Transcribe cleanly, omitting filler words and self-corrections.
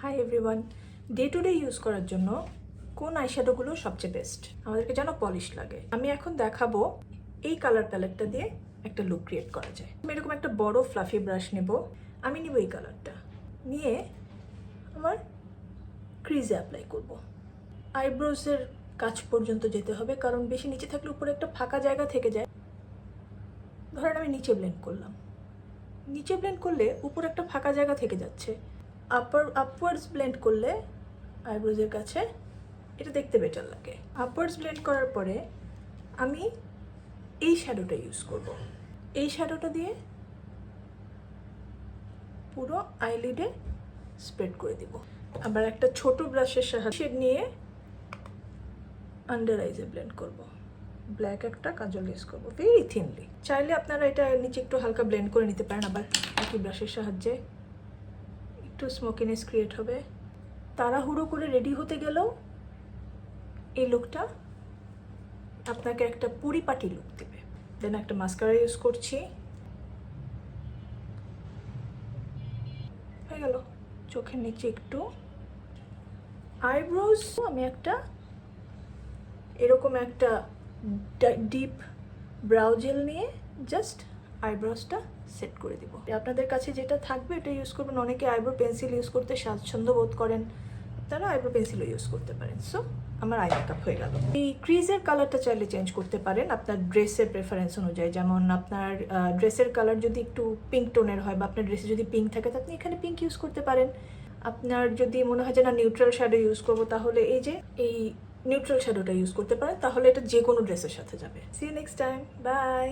High everyone, day to day use করার জন্য কোন আইশ্যাডোগুলো সবচেয়ে বেস্ট? আমাদেরকে যেন পলিশ লাগে। আমি এখন দেখাবো এই কালার প্যালেটটা দিয়ে একটা লুক ক্রিয়েট করা যায়। আমি এরকম একটা বড় ফ্লাফি ব্রাশ নেব। আমি নিব এই কালারটা, নিয়ে আমার ক্রিজে অ্যাপ্লাই করব। আইব্রোজের কাছ পর্যন্ত যেতে হবে, কারণ বেশি নিচে থাকলে উপরে একটা ফাঁকা জায়গা থেকে যায়। ধরেন আমি নিচে ব্লেন্ড করলাম, নিচে ব্লেন্ড করলে উপরে একটা ফাঁকা জায়গা থেকে যাচ্ছে। আপওয়ার্ডস ব্লেন্ড করলে আইব্রোজের কাছে এটা দেখতে বেটার লাগে। আপওয়ার্ডস ব্লেন্ড করার পরে আমি এই শ্যাডোটা ইউজ করব। এই শ্যাডোটা দিয়ে পুরো আইলিডে স্প্রেড করে দিব। আবার একটা ছোট ব্রাশের সাহায্যে নিয়ে আন্ডার আইজে ব্লেন্ড করব। ব্ল্যাক একটা কাজল ইউজ করবো ভেরি থিনলি। চাইলে আপনারা এটা নিচে একটু হালকা ব্লেন্ড করে নিতে পারেন। আবার একই ব্রাশের সাহায্যে একটু স্মোকিনেস ক্রিয়েট হবে। তাড়াহুড়ো করে রেডি হতে গেলেও এই লুকটা আপনাকে একটা পরিপাটি লুক দেবে। দেন একটা মাস্কারা ইউজ করছি, হয়ে গেল। চোখের নিচে একটু আইব্রোজ, আমি একটা এরকম একটা ডিপ ব্রাউ জেল নিয়ে জাস্ট আইব্রোজটা সেট করে দিব। আপনাদের কাছে যেটা থাকবে এটা ইউজ করবেন। অনেকে আইব্রো পেন্সিল ইউজ করতে স্বাচ্ছন্দ্য বোধ করেন, আপনারা আইব্রো পেন্সিলও ইউজ করতে পারেন। সো আমার আই মেকআপ হয়ে গেল। এই ক্রিজের কালারটা চাইলে চেঞ্জ করতে পারেন আপনার ড্রেসের প্রেফারেন্স অনুযায়ী। যেমন আপনার ড্রেসের কালার যদি একটু পিঙ্ক টোনের হয় বা আপনার ড্রেসে যদি পিঙ্ক থাকে তো আপনি এখানে পিঙ্ক ইউজ করতে পারেন। আপনার যদি মনে হয় যে না নিউট্রাল শ্যাডো ইউজ করবো, তাহলে এই নিউট্রাল শ্যাডোটা ইউজ করতে পারেন। তাহলে এটা যে কোনো ড্রেসের সাথে যাবে। See you next time, by.